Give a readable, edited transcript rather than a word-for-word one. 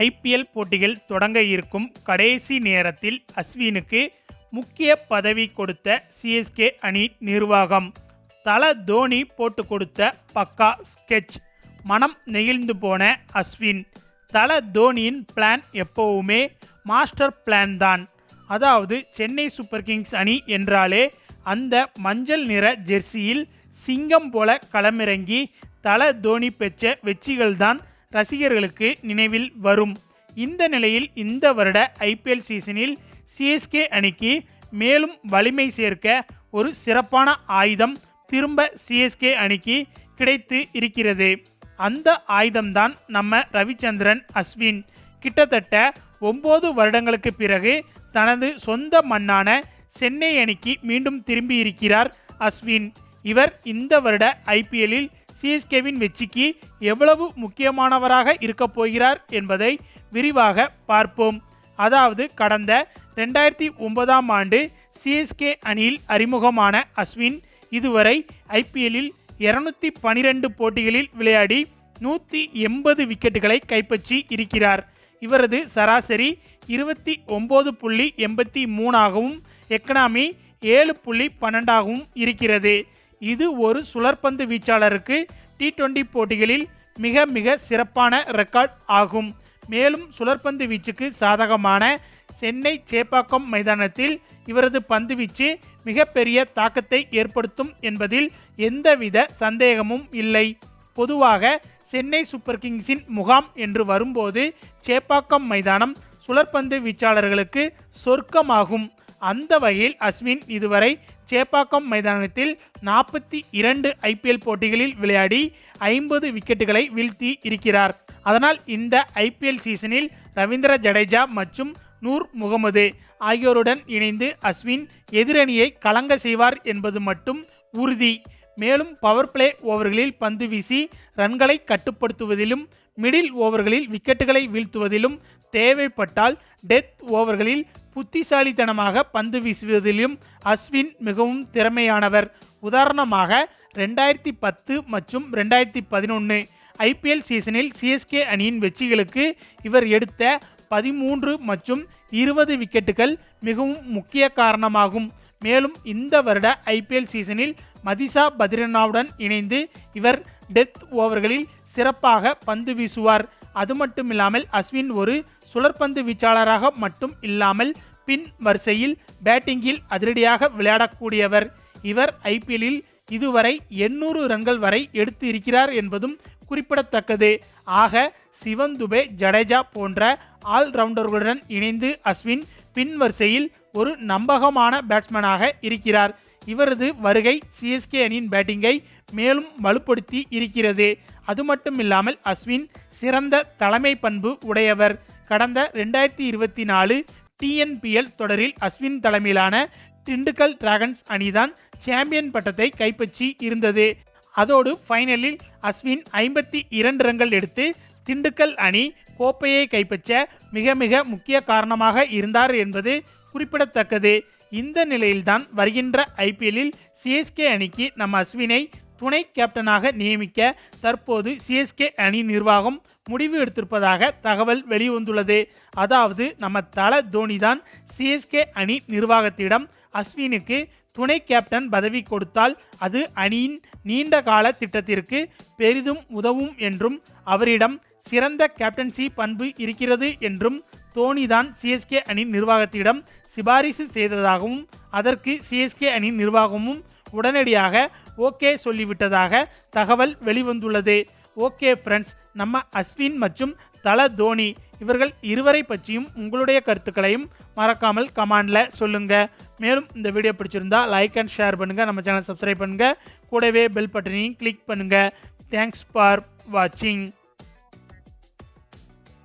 IPL போட்டிகள் தொடங்க இருக்கும் கடைசி நேரத்தில் அஸ்வினுக்கு முக்கிய பதவி கொடுத்த சிஎஸ்கே அணி நிர்வாகம். தல தோனி போட்டு கொடுத்த பக்கா ஸ்கெட்ச். மனம் நெகிழ்ந்து போன அஸ்வின். தல தோனியின் பிளான் எப்போவுமே மாஸ்டர் பிளான் தான். அதாவது சென்னை சூப்பர் கிங்ஸ் அணி என்றாலே அந்த மஞ்சள் நிற ஜெர்சியில் சிங்கம் போல களமிறங்கி தல தோனி பெற்ற வெற்றிகள்தான் ரசிகர்களுக்கு நினைவில் வரும். இந்த நிலையில் இந்த வருட ஐபிஎல் சீசனில் சிஎஸ்கே அணிக்கு மேலும் வலிமை சேர்க்க ஒரு சிறப்பான ஆயுதம் திரும்ப சிஎஸ்கே அணிக்கு கிடைத்து இருக்கிறது. அந்த ஆயுதம்தான் நம்ம ரவிச்சந்திரன் அஸ்வின். கிட்டத்தட்ட 9 வருடங்களுக்கு பிறகு தனது சொந்த மண்ணான சென்னை அணிக்கு மீண்டும் திரும்பி இருக்கிறார் அஸ்வின். இவர் இந்த வருட ஐபிஎல்லில் சிஎஸ்கேவின் வெற்றிக்கு எவ்வளவு முக்கியமானவராக இருக்கப் போகிறார் என்பதை விரிவாக பார்ப்போம். அதாவது கடந்த 2009ஆம் ஆண்டு சிஎஸ்கே அணியில் அறிமுகமான அஸ்வின் இதுவரை ஐபிஎல்லில் 212 போட்டிகளில் விளையாடி 180 விக்கெட்டுகளை கைப்பற்றி இருக்கிறார். இவரது சராசரி 29.83 ஆகவும் எக்கனாமி 7.12 ஆகவும் இருக்கிறது. இது ஒரு சுழற்பந்து வீச்சாளருக்கு T20 போட்டிகளில் மிக சிறப்பான ரெக்கார்ட் ஆகும். மேலும் சுழற்பந்து வீச்சுக்கு சாதகமான சென்னை சேப்பாக்கம் மைதானத்தில் இவரது பந்து வீச்சு மிகப்பெரிய தாக்கத்தை ஏற்படுத்தும் என்பதில் எந்தவித சந்தேகமும் இல்லை. பொதுவாக சென்னை சூப்பர் கிங்ஸின் முகாம் என்று வரும்போது சேப்பாக்கம் மைதானம் சுழற்பந்து வீச்சாளர்களுக்கு சொர்க்கமாகும். அந்த வகையில் அஸ்வின் இதுவரை சேப்பாக்கம் மைதானத்தில் 42 ஐபிஎல் போட்டிகளில் விளையாடி 50 விக்கெட்டுகளை வீழ்த்தி இருக்கிறார். அதனால் இந்த ஐபிஎல் சீசனில் ரவீந்திர ஜடேஜா மற்றும் நூர் முகமது ஆகியோருடன் இணைந்து அஸ்வின் எதிரணியை கலங்க செய்வார் என்பது மட்டும் உறுதி. மேலும் பவர் பிளே ஓவர்களில் பந்து வீசி ரன்களை கட்டுப்படுத்துவதிலும் மிடில் ஓவர்களில் விக்கெட்டுகளை வீழ்த்துவதிலும் தேவைப்பட்டால் டெத் ஓவர்களில் புத்திசாலித்தனமாக பந்து வீசுவதிலும் அஸ்வின் மிகவும் திறமையானவர். உதாரணமாக 2010 மற்றும் 2011 ஐபிஎல் சீசனில் சிஎஸ்கே அணியின் வெற்றிகளுக்கு இவர் எடுத்த 13 மற்றும் 20 விக்கெட்டுகள் மிகவும் முக்கிய காரணமாகும். மேலும் இந்த வருட ஐபிஎல் சீசனில் மதிஷா பத்ரினாவுடன் இணைந்து இவர் டெத் ஓவர்களில் சிறப்பாக பந்து வீசுவார். அது மட்டுமில்லாமல் அஸ்வின் ஒரு சுழற்பந்து வீச்சாளராக மட்டும் இல்லாமல் பின் வரிசையில் பேட்டிங்கில் அதிரடியாக விளையாடக்கூடியவர். இவர் ஐபிஎல்லில் இதுவரை 800 ரன்கள் வரை எடுத்து இருக்கிறார் என்பதும் குறிப்பிடத்தக்கது. ஆக சிவம் துபே, ஜடேஜா போன்ற ஆல்ரவுண்டர்களுடன் இணைந்து அஸ்வின் பின் வரிசையில் ஒரு நம்பகமான பேட்ஸ்மேனாக இருக்கிறார். இவரது வருகை சிஎஸ்கே அணியின் பேட்டிங்கை மேலும் வலுப்படுத்தி இருக்கிறது. அது மட்டுமில்லாமல் அஸ்வின் சிறந்த தலைமை பண்பு உடையவர். கடந்த 2024 TNPL தொடரில் அஸ்வின் தலைமையிலான திண்டுக்கல் டிராகன்ஸ் அணிதான் சாம்பியன் பட்டத்தை கைப்பற்றி இருந்தது. அதோடு ஃபைனலில் அஸ்வின் 52 ரன்கள் எடுத்து திண்டுக்கல் அணி கோப்பையை கைப்பற்ற மிக முக்கிய காரணமாக இருந்தார் என்பது குறிப்பிடத்தக்கது. இந்த நிலையில்தான் வருகின்ற ஐபிஎல்லில் சிஎஸ்கே அணிக்கு நம்ம அஸ்வினை துணை கேப்டனாக நியமிக்க தற்போது சிஎஸ்கே அணி நிர்வாகம் முடிவு எடுத்திருப்பதாக தகவல் வெளிவந்துள்ளது. அதாவது நம்ம தல தோனி தான் சிஎஸ்கே அணி நிர்வாகத்திடம் அஸ்வினுக்கு துணை கேப்டன் பதவி கொடுத்தால் அது அணியின் நீண்ட கால திட்டத்திற்கு பெரிதும் உதவும் என்றும் அவரிடம் சிறந்த கேப்டன்சி பண்பு இருக்கிறது என்றும் தோனி தான் சிஎஸ்கே அணி நிர்வாகத்திடம் சிபாரிசு செய்ததாகவும் அதற்கு சிஎஸ்கே அணி நிர்வாகமும் உடனடியாக ஓகே சொல்லிவிட்டதாக தகவல் வெளிவந்துள்ளது. ஓகே ஃப்ரெண்ட்ஸ், நம்ம அஸ்வின் மற்றும் தல தோனி இவர்கள் இருவரை பற்றியும் உங்களுடைய கருத்துக்களையும் மறக்காமல் கமெண்டில் சொல்லுங்கள். மேலும் இந்த வீடியோ பிடிச்சிருந்தா லைக் அண்ட் ஷேர் பண்ணுங்கள். நம்ம சேனல் சப்ஸ்கிரைப் பண்ணுங்கள். கூடவே பெல் பட்டனையும் கிளிக் பண்ணுங்கள். தேங்க்ஸ் ஃபார் வாட்சிங்.